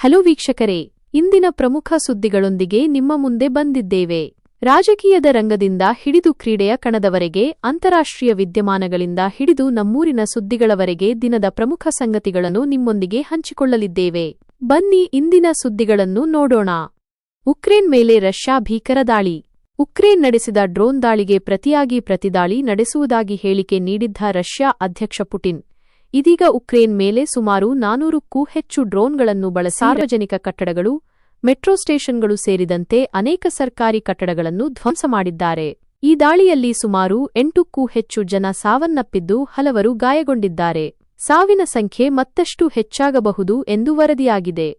Hello ವೀಕ್ಷಕರೇ, ಇಂದಿನ ಪ್ರಮುಖ ಸುದ್ದಿಗಳೊಂದಿಗೆ ನಿಮ್ಮ ಮುಂದೆ ಬಂದಿದ್ದೇವೆ. ರಾಜಕೀಯದ ರಂಗದಿಂದ ಹಿಡಿದು ಕ್ರೀಡೆಯ ಕಣದವರೆಗೆ, ಅಂತಾರಾಷ್ಟ್ರೀಯ ವಿದ್ಯಮಾನಗಳಿಂದ ಹಿಡಿದು ನಮ್ಮೂರಿನ ಸುದ್ದಿಗಳವರೆಗೆ ದಿನದ ಪ್ರಮುಖ ಸಂಗತಿಗಳನ್ನು ನಿಮ್ಮೊಂದಿಗೆ ಹಂಚಿಕೊಳ್ಳಲಿದ್ದೇವೆ. ಬನ್ನಿ ಇಂದಿನ ಸುದ್ದಿಗಳನ್ನು ನೋಡೋಣ. ಉಕ್ರೇನ್ ಮೇಲೆ ರಷ್ಯಾ ಭೀಕರ ದಾಳಿ. ಉಕ್ರೇನ್ ನಡೆಸಿದ ಡ್ರೋನ್ ದಾಳಿಗೆ ಪ್ರತಿಯಾಗಿ ಪ್ರತಿದಾಳಿ ನಡೆಸುವುದಾಗಿ ಹೇಳಿಕೆ ನೀಡಿದ್ದ ರಷ್ಯಾ ಅಧ್ಯಕ್ಷ ಪುಟಿನ್ ಇದೀಗ ಉಕ್ರೇನ್ ಮೇಲೆ ಸುಮಾರು 400ಕ್ಕೂ ಹೆಚ್ಚು ಡ್ರೋನ್ಗಳನ್ನು ಬಳಸಿ ಸಾರ್ವಜನಿಕ ಕಟ್ಟಡಗಳು, ಮೆಟ್ರೋ ಸ್ಟೇಷನ್ಗಳು ಸೇರಿದಂತೆ ಅನೇಕ ಸರ್ಕಾರಿ ಕಟ್ಟಡಗಳನ್ನು ಧ್ವಂಸ ಮಾಡಿದ್ದಾರೆ. ಈ ದಾಳಿಯಲ್ಲಿ ಸುಮಾರು 8ಕ್ಕೂ ಹೆಚ್ಚು ಜನ ಸಾವನ್ನಪ್ಪಿದ್ದು ಹಲವರು ಗಾಯಗೊಂಡಿದ್ದಾರೆ. ಸಾವಿನ ಸಂಖ್ಯೆ ಮತ್ತಷ್ಟು ಹೆಚ್ಚಾಗಬಹುದು ಎಂದು ವರದಿಯಾಗಿದೆ.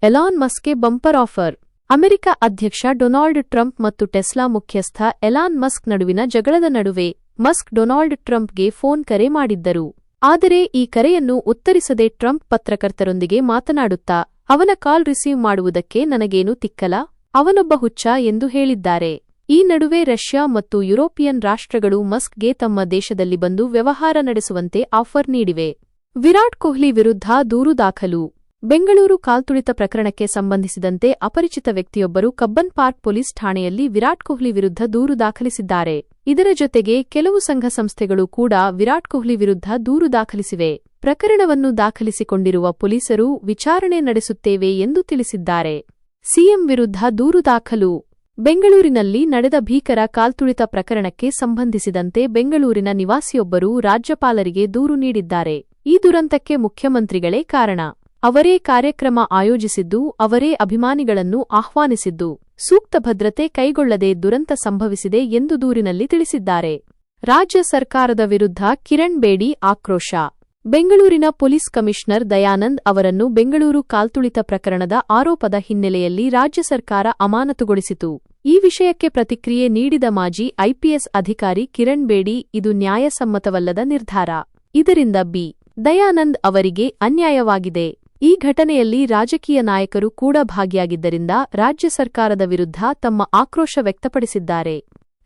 ಎಲಾನ್ ಮಸ್ಕ್ಗೆ ಬಂಪರ್ ಆಫರ್. ಅಮೆರಿಕ ಅಧ್ಯಕ್ಷ ಡೊನಾಲ್ಡ್ ಟ್ರಂಪ್ ಮತ್ತು ಟೆಸ್ಲಾ ಮುಖ್ಯಸ್ಥ ಎಲಾನ್ ಮಸ್ಕ್ ನಡುವಿನ ಜಗಳದ ನಡುವೆ ಮಸ್ಕ್ ಡೊನಾಲ್ಡ್ ಟ್ರಂಪ್ಗೆ ಫೋನ್ ಕರೆ ಮಾಡಿದ್ದರು. ಆದರೆ ಈ ಕರೆಯನ್ನು ಉತ್ತರಿಸದೆ ಟ್ರಂಪ್ ಪತ್ರಕರ್ತರೊಂದಿಗೆ ಮಾತನಾಡುತ್ತಾ, ಅವನ ಕಾಲ್ ರಿಸೀವ್ ಮಾಡುವುದಕ್ಕೆ ನನಗೇನು ತಿಕ್ಕಲ, ಅವನೊಬ್ಬ ಹುಚ್ಚ ಎಂದು ಹೇಳಿದ್ದಾರೆ. ಈ ನಡುವೆ ರಷ್ಯಾ ಮತ್ತು ಯುರೋಪಿಯನ್ ರಾಷ್ಟ್ರಗಳು ಮಸ್ಕ್ಗೆ ತಮ್ಮ ದೇಶದಲ್ಲಿ ಬಂದು ವ್ಯವಹಾರ ನಡೆಸುವಂತೆ ಆಫರ್ ನೀಡಿವೆ. ವಿರಾಟ್ ಕೊಹ್ಲಿ ವಿರುದ್ಧ ದೂರು ದಾಖಲು. ಬೆಂಗಳೂರು ಕಾಲ್ತುಳಿತ ಪ್ರಕರಣಕ್ಕೆ ಸಂಬಂಧಿಸಿದಂತೆ ಅಪರಿಚಿತ ವ್ಯಕ್ತಿಯೊಬ್ಬರು ಕಬ್ಬನ್ ಪಾರ್ಕ್ ಪೊಲೀಸ್ ಠಾಣೆಯಲ್ಲಿ ವಿರಾಟ್ ಕೊಹ್ಲಿ ವಿರುದ್ಧ ದೂರು ದಾಖಲಿಸಿದ್ದಾರೆ. ಇದರ ಜೊತೆಗೆ ಕೆಲವು ಸಂಘ ಸಂಸ್ಥೆಗಳು ಕೂಡ ವಿರಾಟ್ ಕೊಹ್ಲಿ ವಿರುದ್ಧ ದೂರು ದಾಖಲಿಸಿವೆ. ಪ್ರಕರಣವನ್ನು ದಾಖಲಿಸಿಕೊಂಡಿರುವ ಪೊಲೀಸರು ವಿಚಾರಣೆ ನಡೆಸುತ್ತೇವೆ ಎಂದು ತಿಳಿಸಿದ್ದಾರೆ. ಸಿಎಂ ವಿರುದ್ಧ ದೂರು ದಾಖಲು. ಬೆಂಗಳೂರಿನಲ್ಲಿ ನಡೆದ ಭೀಕರ ಕಾಲ್ತುಳಿತ ಪ್ರಕರಣಕ್ಕೆ ಸಂಬಂಧಿಸಿದಂತೆ ಬೆಂಗಳೂರಿನ ನಿವಾಸಿಯೊಬ್ಬರು ರಾಜ್ಯಪಾಲರಿಗೆ ದೂರು ನೀಡಿದ್ದಾರೆ. ಈ ದುರಂತಕ್ಕೆ ಮುಖ್ಯಮಂತ್ರಿಗಳೇ ಕಾರಣ. ಅವರೇ ಕಾರ್ಯಕ್ರಮ ಆಯೋಜಿಸಿದ್ದು, ಅವರೇ ಅಭಿಮಾನಿಗಳನ್ನು ಆಹ್ವಾನಿಸಿದ್ದು, ಸೂಕ್ತ ಭದ್ರತೆ ಕೈಗೊಳ್ಳದೆ ದುರಂತ ಸಂಭವಿಸಿದೆ ಎಂದು ದೂರಿನಲ್ಲಿ ತಿಳಿಸಿದ್ದಾರೆ. ರಾಜ್ಯ ಸರ್ಕಾರದ ವಿರುದ್ಧ ಕಿರಣ್ ಬೇಡಿ ಆಕ್ರೋಶ. ಬೆಂಗಳೂರಿನ ಪೊಲೀಸ್ ಕಮಿಷನರ್ ದಯಾನಂದ್ ಅವರನ್ನು ಬೆಂಗಳೂರು ಕಾಲ್ತುಳಿತ ಪ್ರಕರಣದ ಆರೋಪದ ಹಿನ್ನೆಲೆಯಲ್ಲಿ ರಾಜ್ಯ ಸರ್ಕಾರ ಅಮಾನತುಗೊಳಿಸಿತು. ಈ ವಿಷಯಕ್ಕೆ ಪ್ರತಿಕ್ರಿಯೆ ನೀಡಿದ ಮಾಜಿ ಐಪಿಎಸ್ ಅಧಿಕಾರಿ ಕಿರಣ್ ಬೇಡಿ, ಇದು ನ್ಯಾಯಸಮ್ಮತವಲ್ಲದ ನಿರ್ಧಾರ. ಇದರಿಂದ ದಯಾನಂದ್ ಅವರಿಗೆ ಅನ್ಯಾಯವಾಗಿದೆ. ಈ ಘಟನೆಯಲ್ಲಿ ರಾಜಕೀಯ ನಾಯಕರು ಕೂಡ ಭಾಗಿಯಾಗಿದ್ದರಿಂದ ರಾಜ್ಯ ಸರ್ಕಾರದ ವಿರುದ್ಧ ತಮ್ಮ ಆಕ್ರೋಶ ವ್ಯಕ್ತಪಡಿಸಿದ್ದಾರೆ.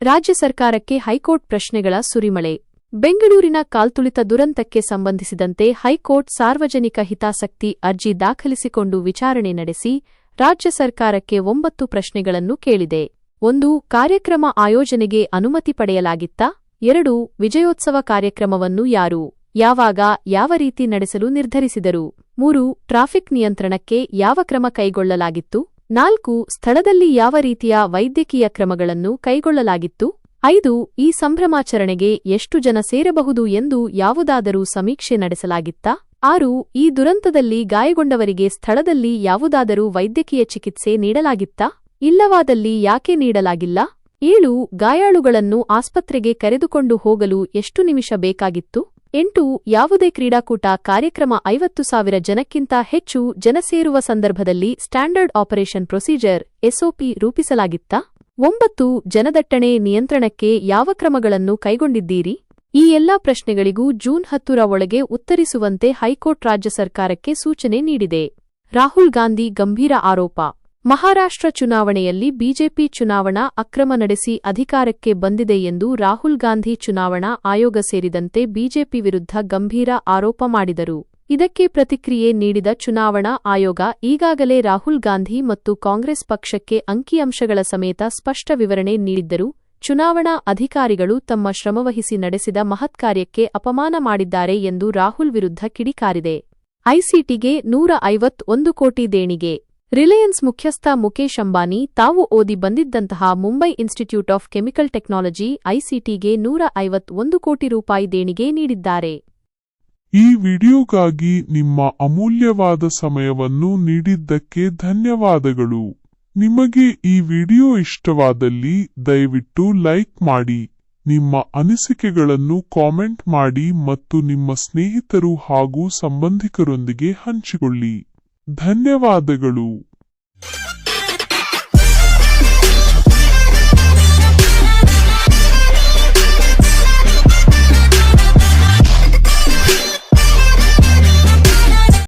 ರಾಜ್ಯ ಸರ್ಕಾರಕ್ಕೆ ಹೈಕೋರ್ಟ್ ಪ್ರಶ್ನೆಗಳ ಸುರಿಮಳೆ. ಬೆಂಗಳೂರಿನ ಕಾಲ್ತುಳಿತ ದುರಂತಕ್ಕೆ ಸಂಬಂಧಿಸಿದಂತೆ ಹೈಕೋರ್ಟ್ ಸಾರ್ವಜನಿಕ ಹಿತಾಸಕ್ತಿ ಅರ್ಜಿ ದಾಖಲಿಸಿಕೊಂಡು ವಿಚಾರಣೆ ನಡೆಸಿ ರಾಜ್ಯ ಸರ್ಕಾರಕ್ಕೆ 9 ಪ್ರಶ್ನೆಗಳನ್ನು ಕೇಳಿದೆ. 1. ಕಾರ್ಯಕ್ರಮ ಆಯೋಜನೆಗೆ ಅನುಮತಿ ಪಡೆಯಲಾಗಿತ್ತಾ? 2. ವಿಜಯೋತ್ಸವ ಕಾರ್ಯಕ್ರಮವನ್ನು ಯಾರು, ಯಾವಾಗ, ಯಾವ ರೀತಿ ನಡೆಸಲು ನಿರ್ಧರಿಸಿದರು? 3. ಟ್ರಾಫಿಕ್ ನಿಯಂತ್ರಣಕ್ಕೆ ಯಾವ ಕ್ರಮ ಕೈಗೊಳ್ಳಲಾಗಿತ್ತು? 4. ಸ್ಥಳದಲ್ಲಿ ಯಾವ ರೀತಿಯ ವೈದ್ಯಕೀಯ ಕ್ರಮಗಳನ್ನು ಕೈಗೊಳ್ಳಲಾಗಿತ್ತು? 5. ಈ ಸಂಭ್ರಮಾಚರಣೆಗೆ ಎಷ್ಟು ಜನ ಸೇರಬಹುದು ಎಂದು ಯಾವುದಾದರೂ ಸಮೀಕ್ಷೆ ನಡೆಸಲಾಗಿತ್ತಾ? 6. ಈ ದುರಂತದಲ್ಲಿ ಗಾಯಗೊಂಡವರಿಗೆ ಸ್ಥಳದಲ್ಲಿ ಯಾವುದಾದರೂ ವೈದ್ಯಕೀಯ ಚಿಕಿತ್ಸೆ ನೀಡಲಾಗಿತ್ತಾ? ಇಲ್ಲವಾದಲ್ಲಿ ಯಾಕೆ ನೀಡಲಾಗಿಲ್ಲ? 7. ಗಾಯಾಳುಗಳನ್ನು ಆಸ್ಪತ್ರೆಗೆ ಕರೆದುಕೊಂಡು ಹೋಗಲು ಎಷ್ಟು ನಿಮಿಷ ಬೇಕಾಗಿತ್ತು? 8. ಯಾವುದೇ ಕ್ರೀಡಾಕೂಟ, ಕಾರ್ಯಕ್ರಮ 50,000 ಜನಕ್ಕಿಂತ ಹೆಚ್ಚು ಜನ ಸೇರುವ ಸಂದರ್ಭದಲ್ಲಿ ಸ್ಟ್ಯಾಂಡರ್ಡ್ ಆಪರೇಷನ್ ಪ್ರೊಸೀಜರ್ ಎಸ್ಒಪಿ ರೂಪಿಸಲಾಗಿತ್ತಾ? 9. ಜನದಟ್ಟಣೆ ನಿಯಂತ್ರಣಕ್ಕೆ ಯಾವ ಕ್ರಮಗಳನ್ನು ಕೈಗೊಂಡಿದ್ದೀರಿ? ಈ ಎಲ್ಲಾ ಪ್ರಶ್ನೆಗಳಿಗೂ ಜೂನ್ 10ರ ಒಳಗೆ ಉತ್ತರಿಸುವಂತೆ ಹೈಕೋರ್ಟ್ ರಾಜ್ಯ ಸರ್ಕಾರಕ್ಕೆ ಸೂಚನೆ ನೀಡಿದೆ. ರಾಹುಲ್ ಗಾಂಧಿ ಗಂಭೀರ ಆರೋಪ. ಮಹಾರಾಷ್ಟ್ರ ಚುನಾವಣೆಯಲ್ಲಿ ಬಿಜೆಪಿ ಚುನಾವಣಾ ಅಕ್ರಮ ನಡೆಸಿ ಅಧಿಕಾರಕ್ಕೆ ಬಂದಿದೆ ಎಂದು ರಾಹುಲ್ ಗಾಂಧಿ ಚುನಾವಣಾ ಆಯೋಗ ಸೇರಿದಂತೆ ಬಿಜೆಪಿ ವಿರುದ್ಧ ಗಂಭೀರ ಆರೋಪ ಮಾಡಿದರು. ಇದಕ್ಕೆ ಪ್ರತಿಕ್ರಿಯೆ ನೀಡಿದ ಚುನಾವಣಾ ಆಯೋಗ ಈಗಾಗಲೇ ರಾಹುಲ್ ಗಾಂಧಿ ಮತ್ತು ಕಾಂಗ್ರೆಸ್ ಪಕ್ಷಕ್ಕೆ ಅಂಕಿಅಂಶಗಳ ಸಮೇತ ಸ್ಪಷ್ಟ ವಿವರಣೆ ನೀಡಿದ್ದರೂ ಚುನಾವಣಾ ಅಧಿಕಾರಿಗಳು ತಮ್ಮ ಶ್ರಮವಹಿಸಿ ನಡೆಸಿದ ಮಹತ್ಕಾರ್ಯಕ್ಕೆ ಅಪಮಾನ ಮಾಡಿದ್ದಾರೆ ಎಂದು ರಾಹುಲ್ ವಿರುದ್ಧ ಕಿಡಿಕಾರಿದೆ. ಐಸಿಟಿಗೆ 151 ಕೋಟಿ ದೇಣಿಗೆ. ರಿಲಯನ್ಸ್ ಮುಖ್ಯಸ್ಥ ಮುಕೇಶ್ ಅಂಬಾನಿ ತಾವು ಓದಿ ಬಂದಿದ್ದಂತಹ Mumbai institute of chemical technology ಐಸಿಟಿಗೆ 151 ಕೋಟಿ ರೂಪಾಯಿ ದೇಣಿಗೆ ನೀಡಿದ್ದಾರೆ. ಈ ವಿಡಿಯೋಗಾಗಿ ನಿಮ್ಮ ಅಮೂಲ್ಯವಾದ ಸಮಯವನ್ನು ನೀಡಿದ್ದಕ್ಕೆ ಧನ್ಯವಾದಗಳು. ನಿಮಗೆ ಈ ವಿಡಿಯೋ ಇಷ್ಟವಾದಲ್ಲಿ ದಯವಿಟ್ಟು ಲೈಕ್ ಮಾಡಿ, ನಿಮ್ಮ ಅನಿಸಿಕೆಗಳನ್ನು ಕಾಮೆಂಟ್ ಮಾಡಿ ಮತ್ತು ನಿಮ್ಮ ಸ್ನೇಹಿತರು ಹಾಗೂ ಸಂಬಂಧಿಕರೊಂದಿಗೆ ಹಂಚಿಕೊಳ್ಳಿ. ಧನ್ಯವಾದಗಳು.